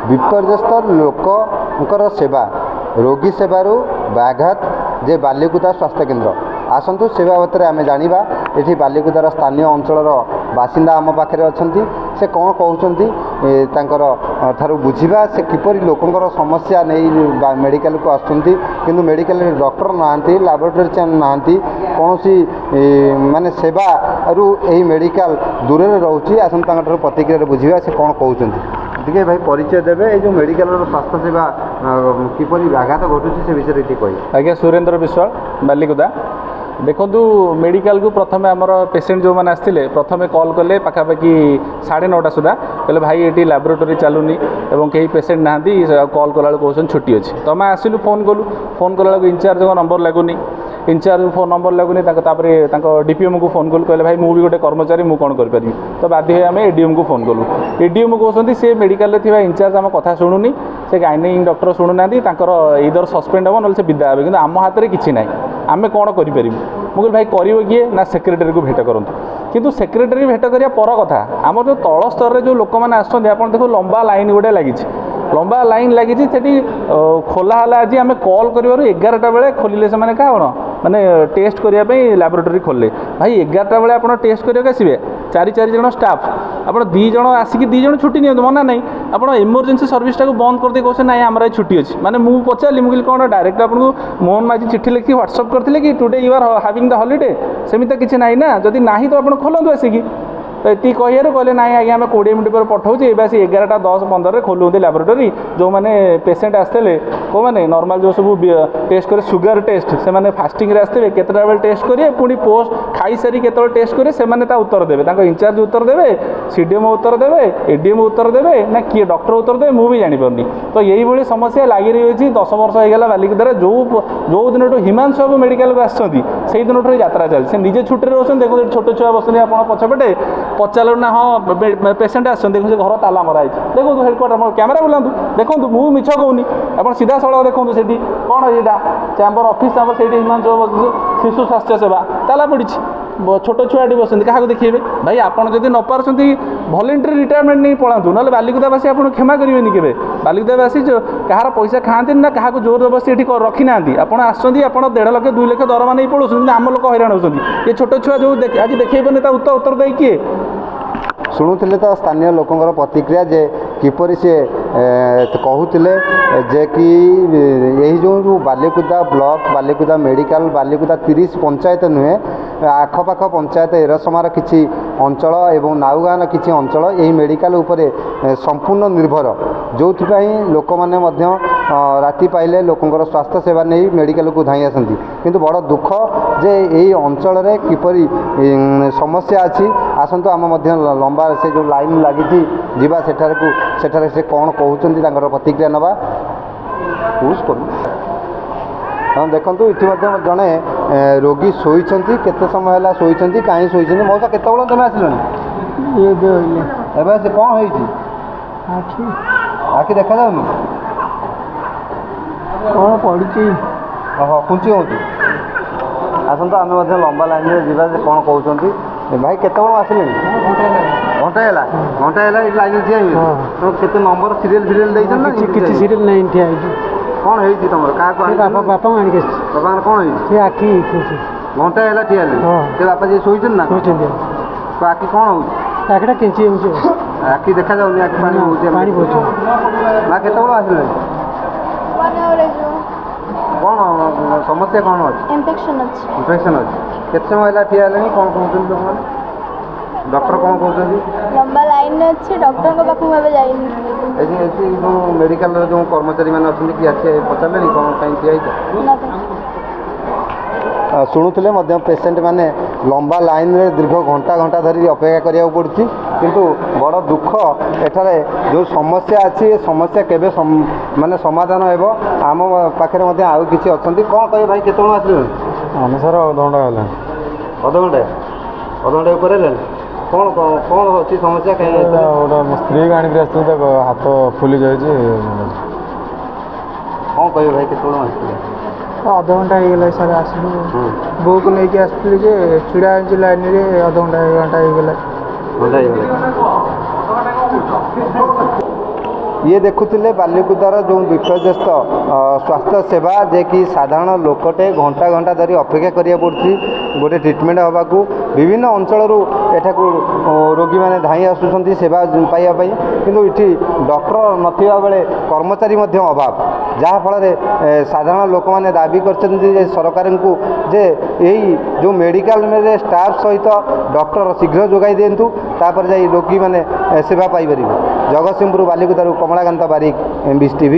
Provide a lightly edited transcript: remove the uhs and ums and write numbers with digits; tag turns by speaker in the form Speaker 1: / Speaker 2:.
Speaker 1: विपर्यस्त लोकंर सेवा रोगी सेवारू व्याघात जे बालिकुदा स्वास्थ्य केन्द्र आसतु से बाबद आम जाना ये बालिकुदार स्थानीय अंचल बासिंदा आम पाखे अच्छा से कौन कहते ठारू बुझा से किपर लोकंर समस्या नहीं मेडिकल को आसुँच किंतु मेडिकल डॉक्टर ना लैबोरेटरी ना कौन माने सेवा यही मेडिकल दूर रोचे आसतु प्रतिक्रिया बुझा से कौन कहते टे भाई परिचय देवे ये जो मेडिकल स्वास्थ्य सेवा किपर व्याघात घटू से विषय ये कही
Speaker 2: आज्ञा सुरेन्द्र विश्वाल बालिकुदा देखु मेडिकल को प्रथम आमर पेसेंट जो मैंने आसते प्रथम कॉल कले पाखापाखि 9:30 सुधा कहले भाई ये लैबोरेटरी चलुनी और कहीं पेसेंट ना कॉल कला कहते छुट्टी अच्छी तो आम आसलु फोन कला इंचार्ज नंबर लगुनि इंचार्ज फोन नंबर लगुनि डीपीएम को फोन कलु कहले भाई मुझे गोटे कर्मचारी मुझे कौन करी तो बाध्य आम एडीएम को फोन कलु एडीएम कहते सी मेडिकल इंचार्ज आम कथा शुणुनी से गाइनिक डॉक्टर शुणुना इधर सस्पेंड हम ना विदा हे कि आम हाथ में किसी ना आम कौन करूँ मुझे भाई कर किए ना सेक्रेटरी को भेट करूँ किंतु सेक्रेटरी भेट करा पर कथा आम जो तल स्तर जो लोक मैंने आसते आप देखो लंबा लाइन गोटे लगी लंबा लाइन लगी खोलाला आज आम कॉल कर 11टा बेले खोलिले से मैंने कौन माने टेस्ट करने लैबोरेटरी खोले भाई 11टा बेले आप टेस्ट करके आसबे 4 जन स्टाफ आप 2 जन आसिक 2 जन छुट्टी नहीं मना नहीं आप इमरजेंसी सर्विसटा को बंद करदे कौन ना आम छुट्टी अच्छी माने मुझे पचारि मुझे कौन डायरेक्ट आपको मोहन माझी चिट्ठी लिखी व्हाट्सअप करते कि today you are having the holiday सेमती तो किसी ना ना जदि ना तो आप खोलतु आसिकी तो ये कह कहले ना आज्ञा आम 20 मिनट पर पठाऊँ ये 11:10-15 खोलुँच लैबोरेटरी जो मैंने पेसेंट आसते कौ मैंने नॉर्मल जो सब टेस्ट करे सुगर टेस्ट से मैंने फास्टिंग आसते केतटा बेले टेस्ट करेंगे पुणी पोस्ट खाई सारी केतल टेस्ट करेंगे से उत्तर देवे इंचार्ज उत्तर देवे सीडीएम उत्तर देवे एडीएम उत्तर देवे ना किए डॉक्टर उत्तर देवे मुझे भी जानीपारनी तो यही भाई समस्या लगी रही 10 वर्ष होगा बालिकुदार जो दिन हिमांशु बाबू मेडिकल को आसई दिन यात्रा चलती निजे छुट्टी रोचे देखो छोट छुआ बसुनी आप पछपटे पचार ना हाँ पेसेंट आस देखो घर ताला मराई देखो हेडक्वार्टर कैमेरा बुलाऊँ देखो मुझे मिछ कहूनी आप सीधा सड़क देखो से कौन यहाँ चैम्बर ऑफिस आम से हिमांशु शिशु स्वास्थ्य सेवा ताला पड़ी छोट छुआटी बस क्या देखिए भाई आपड़ जब न पार्टी भलेंटरी रिटायरमेंट नहीं पलातु ना बालिकुदावासी आप क्षमा करेंगे के बालिकुदावासी जो कहार पैसा खाती ना क्या जोर जबरदस्ती ये रखी ना आप आसुँच आप 1.5 लाख 2 लाख दरमा नहीं पड़ोस आम लोग हैरान होती ये छोट छुआ जो आज देखिए उत्तर दे किए
Speaker 1: शुणुले तो स्थानीय लोकंर प्रतिक्रिया जे किपरि से कहूले जे कि यही जो बालिकुदा ब्लॉक बालिकुदा मेडिकल बालिकुदा 30 पंचायत नुहे आखपाख पंचायत एरसमार किसी अंचल एवं नाउगान किसी अंचल यही मेडिकल उपरे संपूर्ण निर्भर जो लोक मैंने राति पाइले लोकंर स्वास्थ्य सेवा नहीं मेडिकल को धाई आसती किंतु बड़ दुख जे यही अंचल किपरि समस्या अच्छी आसतु आम लंबा से जो लाइन लगी जीवा सेठारे से कौन कहते प्रतिक्रिया नवा यूज कर हाँ देखो ये जड़े रोगी शोचती केते समय है शोचती कहीं शोचती मौसा केत तुम आसिल से कौन हो आखि देखा जाऊनि
Speaker 3: कौन पड़ी
Speaker 1: हाँ कुंची हो आसतु आम लंबा लाइन में जीवा से कौन कहते भाई केत आसिले घंटाए लाइन ठिया तो केते नंबर सीरियल
Speaker 3: किसी सीरियल नहीं ठिया
Speaker 1: कौन है तुम क्या
Speaker 3: बापा मानिक
Speaker 1: बाबा कौन है
Speaker 3: आखि
Speaker 1: घंटाए है ठिया से बापा जी शोचन ना तो आखि कौन हो
Speaker 3: आखिटा केंची
Speaker 1: आखि देखा जाऊनि आखि पानी बोझ ना केत आसिले कौन समस्या कौन अच्छी इन्फेक्शन अच्छी केत समय है ठिया कौन कहते तुम डॉक्टर कौन कहते
Speaker 4: लंबा लाइन अच्छे डॉक्टर को पाखु मैं जाइनी
Speaker 1: जो मेडिकल जो कर्मचारी मैंने अच्छे कि आसे पचारे कौन कहीं ठिया शुणुले पेसेंट मैंने लंबा लाइन रे दीर्घ घंटा घंटा धरी अपेक्षा करा पड़ी किंतु बड़ दुख एठारे जो समस्या अच्छी समस्या केबे माने समाधान हो आम पाखे आउ किसी अच्छा कौन कहे भाई केत आस
Speaker 3: सर अधघंटा
Speaker 1: अधघंटे ऊपर कौन कौन अच्छी समस्या कहीं
Speaker 3: गोटे स्त्री को आणिक हाथ फुली जाए
Speaker 1: कौन कहे भाई केत आस
Speaker 3: अधघंटा हो सर आसलु बो को लेकिन आसती छिड़ा लाइन में अधघंटा घंटा हो
Speaker 1: ये देखुले बालिकुदार जो विपर्यस्त स्वास्थ्य सेवा जे कि साधारण लोकटे घंटा घंटा धरी अपेक्षा करिया पड़ुछि गोटे ट्रिटमेंट हवा को विभिन्न अंचल एठाकू रोगी मैंने धाई आसुंच सेवा पाइबापी किंतु इठी डॉक्टर नथिबा बेले कर्मचारी मध्य अभाव जहाँफल साधारण लोक मैंने दाबी कर सरकार को जे यही जो मेडिकल में स्टाफ सहित डॉक्टर शीघ्र जोगाई दिंतु तापर जाई रोगी मैंने सेवा पाइपर। जगतसिंहपुर बालिकुदारू कमलाकांत बारिक MBC TV।